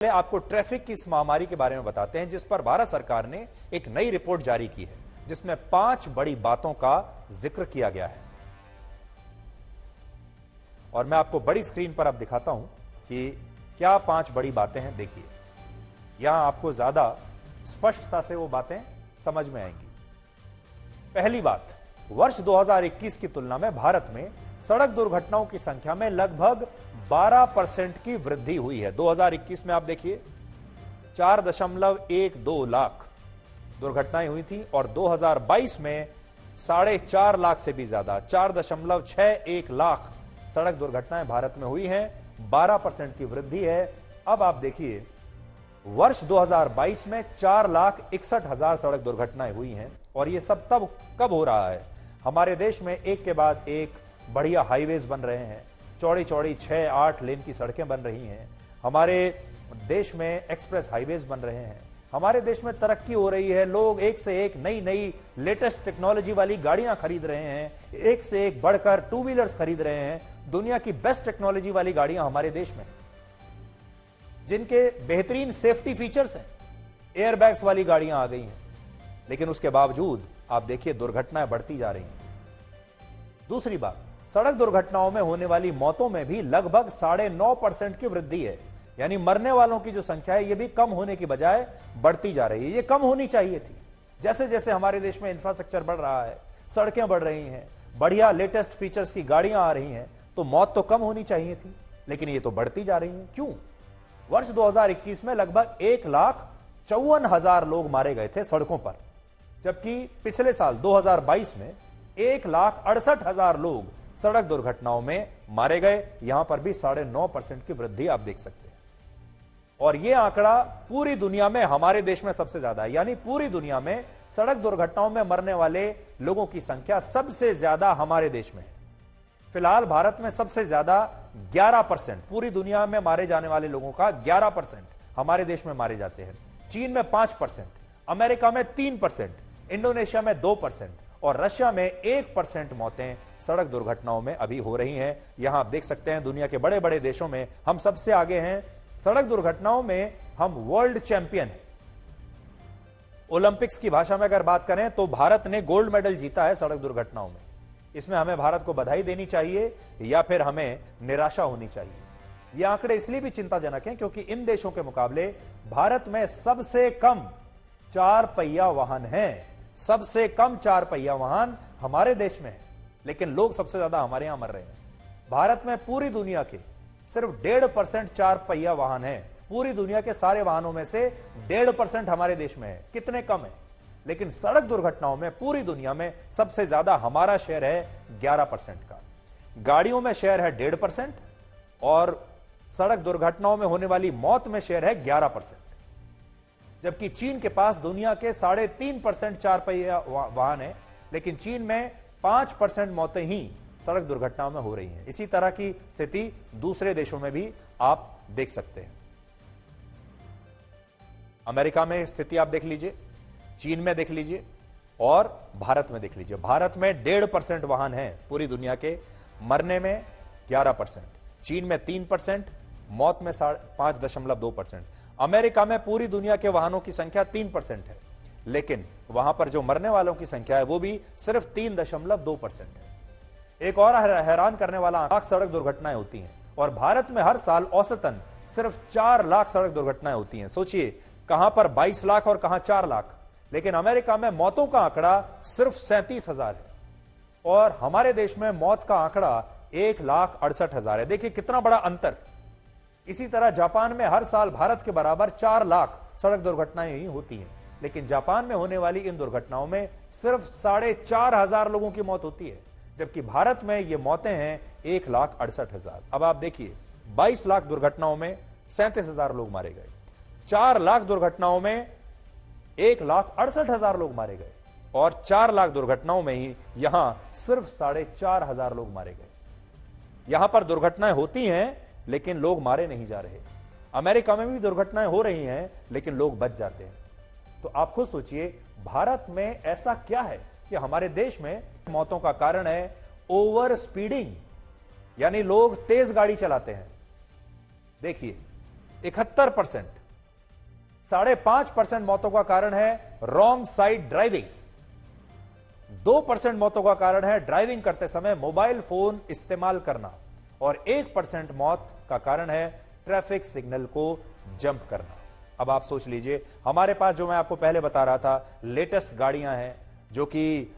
आपको ट्रैफिक की इस महामारी के बारे में बताते हैं जिस पर भारत सरकार ने एक नई रिपोर्ट जारी की है जिसमें 5 बड़ी बातों का जिक्र किया गया है। और मैं आपको बड़ी स्क्रीन पर अब दिखाता हूं कि क्या 5 बड़ी बातें हैं। देखिए, यहां आपको ज्यादा स्पष्टता से वो बातें समझ में आएंगी। पहली बात, वर्ष 2021 की तुलना में भारत में सड़क दुर्घटनाओं की संख्या में लगभग 12% की वृद्धि हुई है। 2021 में आप देखिए 4.12 लाख दुर्घटनाएं हुई थी और 2022 में 4.5 लाख से भी ज्यादा 4.61 लाख सड़क दुर्घटनाएं भारत में हुई हैं। 12% की वृद्धि है। अब आप देखिए, वर्ष 2022 में 4,61,000 सड़क दुर्घटनाएं हुई हैं और यह सब तब कब हो रहा है? हमारे देश में एक के बाद एक बढ़िया हाईवेज बन रहे हैं, चौड़ी चौड़ी 6-8 लेन की सड़कें बन रही हैं, हमारे देश में एक्सप्रेस हाईवेज बन रहे हैं, हमारे देश में तरक्की हो रही है, लोग एक से एक नई नई लेटेस्ट टेक्नोलॉजी वाली गाड़ियां खरीद रहे हैं, एक से एक बढ़कर 2 व्हीलर्स खरीद रहे हैं। दुनिया की बेस्ट टेक्नोलॉजी वाली गाड़ियां हमारे देश में, जिनके बेहतरीन सेफ्टी फीचर्स हैं, एयरबैग्स वाली गाड़ियां आ गई हैं, लेकिन उसके बावजूद आप देखिए दुर्घटनाएं बढ़ती जा रही हैं। दूसरी बात, सड़क दुर्घटनाओं में होने वाली मौतों में भी लगभग 9.5% की वृद्धि है। यानी मरने वालों की जो संख्या है यह भी कम होने की बजाय बढ़ती जा रही है। यह कम होनी चाहिए थी। जैसे जैसे हमारे देश में इंफ्रास्ट्रक्चर बढ़ रहा है, सड़कें बढ़ रही हैं, बढ़िया लेटेस्ट फीचर्स की गाड़ियां आ रही हैं, तो मौत तो कम होनी चाहिए थी, लेकिन ये तो बढ़ती जा रही है। क्यों? वर्ष 2021 में लगभग 1,54,000 लोग मारे गए थे सड़कों पर, जबकि पिछले साल 2022 में 1,68,000 लोग सड़क दुर्घटनाओं में मारे गए। यहां पर भी 9.5% की वृद्धि आप देख सकते हैं। और यह आंकड़ा पूरी दुनिया में हमारे देश में सबसे ज्यादा है। यानी पूरी दुनिया में सड़क दुर्घटनाओं में मरने वाले लोगों की संख्या सबसे ज्यादा हमारे देश में है। फिलहाल भारत में सबसे ज्यादा 11%, पूरी दुनिया में मारे जाने वाले लोगों का 11% हमारे देश में मारे जाते हैं। चीन में 5%, अमेरिका में 3%, इंडोनेशिया में 2% और रशिया में 1% मौतें सड़क दुर्घटनाओं में अभी हो रही हैं। यहां आप देख सकते हैं दुनिया के बड़े बड़े देशों में हम सबसे आगे हैं। सड़क दुर्घटनाओं में हम वर्ल्ड चैंपियन हैं। ओलंपिक्स की भाषा में अगर बात करें तो भारत ने गोल्ड मेडल जीता है सड़क दुर्घटनाओं में। इसमें हमें भारत को बधाई देनी चाहिए या फिर हमें निराशा होनी चाहिए? ये आंकड़े इसलिए भी चिंताजनक हैं क्योंकि इन देशों के मुकाबले भारत में सबसे कम 4 पहिया वाहन हैं। सबसे कम 4 पहिया वाहन हमारे देश में है, लेकिन लोग सबसे ज्यादा हमारे यहां मर रहे हैं। भारत में पूरी दुनिया के सिर्फ 1.5% 4 पहिया वाहन है। पूरी दुनिया के सारे वाहनों में से 1.5% हमारे देश में है। कितने कम है? लेकिन सड़क दुर्घटनाओं में पूरी दुनिया में सबसे ज्यादा हमारा शेयर है 11% का। गाड़ियों में शेयर है 1.5% और सड़क दुर्घटनाओं में होने वाली मौत में शेयर है 11%। जबकि चीन के पास दुनिया के 3.5% 4 पहिया वाहन है, लेकिन चीन में 5% मौतें ही सड़क दुर्घटनाओं में हो रही हैं। इसी तरह की स्थिति दूसरे देशों में भी आप देख सकते हैं। अमेरिका में स्थिति आप देख लीजिए, चीन में देख लीजिए और भारत में देख लीजिए। भारत में 1.5% वाहन हैं पूरी दुनिया के, मरने में 11%, चीन में 3%, मौत में 5.2%। अमेरिका में पूरी दुनिया के वाहनों की संख्या 3% है, लेकिन वहां पर जो मरने वालों की संख्या है वो भी सिर्फ 3.2% है। एक और हैरान करने वाला आंकड़ा, सड़क दुर्घटनाएं होती हैं और भारत में हर साल औसतन सिर्फ 4 लाख सड़क दुर्घटनाएं होती हैं। सोचिए, कहां पर 22 लाख और कहां 4 लाख। लेकिन अमेरिका में मौतों का आंकड़ा सिर्फ 37,000 है और हमारे देश में मौत का आंकड़ा 1,68,000 है। देखिए कितना बड़ा अंतर। इसी तरह जापान में हर साल भारत के बराबर 4 लाख सड़क दुर्घटनाएं ही होती हैं, लेकिन जापान में होने वाली इन दुर्घटनाओं में सिर्फ 4,500 लोगों की मौत होती है, जबकि भारत में ये मौतें हैं 1,68,000। अब आप देखिए, 22 लाख दुर्घटनाओं में 37,000 लोग मारे गए, 4 लाख दुर्घटनाओं में 1,68,000 लोग मारे गए और 4 लाख दुर्घटनाओं में ही यहां सिर्फ 4,500 लोग मारे गए। यहां पर दुर्घटनाएं होती हैं लेकिन लोग मारे नहीं जा रहे। अमेरिका में भी दुर्घटनाएं हो रही हैं लेकिन लोग बच जाते हैं। तो आप खुद सोचिए, भारत में ऐसा क्या है कि हमारे देश में मौतों का कारण है ओवर स्पीडिंग, यानी लोग तेज गाड़ी चलाते हैं। देखिए, 71%। 5.5% मौतों का कारण है रॉन्ग साइड ड्राइविंग। 2% मौतों का कारण है ड्राइविंग करते समय मोबाइल फोन इस्तेमाल करना। और 1% मौत का कारण है ट्रैफिक सिग्नल को जंप करना। अब आप सोच लीजिए, हमारे पास जो मैं आपको पहले बता रहा था, लेटेस्ट गाड़ियां हैं जो कि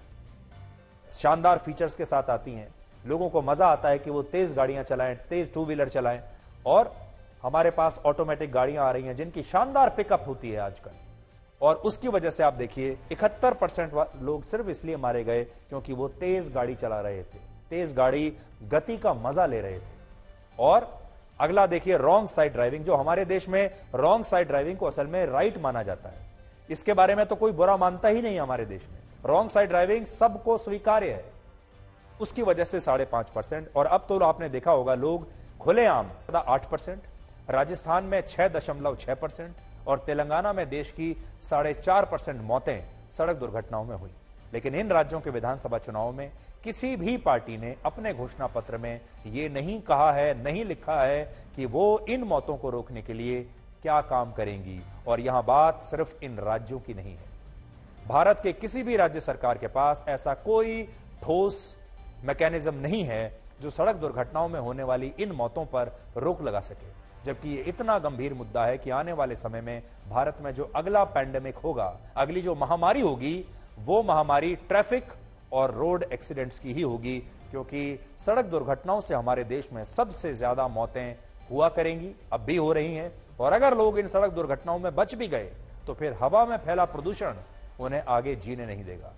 शानदार फीचर्स के साथ आती हैं। लोगों को मजा आता है कि वो तेज गाड़ियां चलाएं, तेज टू व्हीलर चलाएं। और हमारे पास ऑटोमेटिक गाड़ियां आ रही हैं जिनकी शानदार पिकअप होती है आजकल। और उसकी वजह से आप देखिए 71% लोग सिर्फ इसलिए मारे गए क्योंकि वो तेज गाड़ी चला रहे थे, तेज गाड़ी गति का मजा ले रहे थे। और अगला देखिए रॉन्ग साइड ड्राइविंग, जो हमारे देश में रॉन्ग साइड ड्राइविंग को असल में राइट माना जाता है। इसके बारे में तो कोई बुरा मानता ही नहीं हमारे देश में। रॉन्ग साइड ड्राइविंग सबको स्वीकार्य है, उसकी वजह से 5.5%। और अब तो आपने देखा होगा लोग खुलेआम 8%, राजस्थान में 6.6% और तेलंगाना में देश की 4.5% मौतें सड़क दुर्घटनाओं में हुई। लेकिन इन राज्यों के विधानसभा चुनाव में किसी भी पार्टी ने अपने घोषणा पत्र में यह नहीं कहा है, नहीं लिखा है कि वो इन मौतों को रोकने के लिए क्या काम करेंगी। और यहां बात सिर्फ इन राज्यों की नहीं है, भारत के किसी भी राज्य सरकार के पास ऐसा कोई ठोस मैकेनिज्म नहीं है जो सड़क दुर्घटनाओं में होने वाली इन मौतों पर रोक लगा सके। जबकि ये इतना गंभीर मुद्दा है कि आने वाले समय में भारत में जो अगला पैंडेमिक होगा, अगली जो महामारी होगी, वो महामारी ट्रैफिक और रोड एक्सीडेंट्स की ही होगी। क्योंकि सड़क दुर्घटनाओं से हमारे देश में सबसे ज्यादा मौतें हुआ करेंगी, अब भी हो रही हैं। और अगर लोग इन सड़क दुर्घटनाओं में बच भी गए तो फिर हवा में फैला प्रदूषण उन्हें आगे जीने नहीं देगा।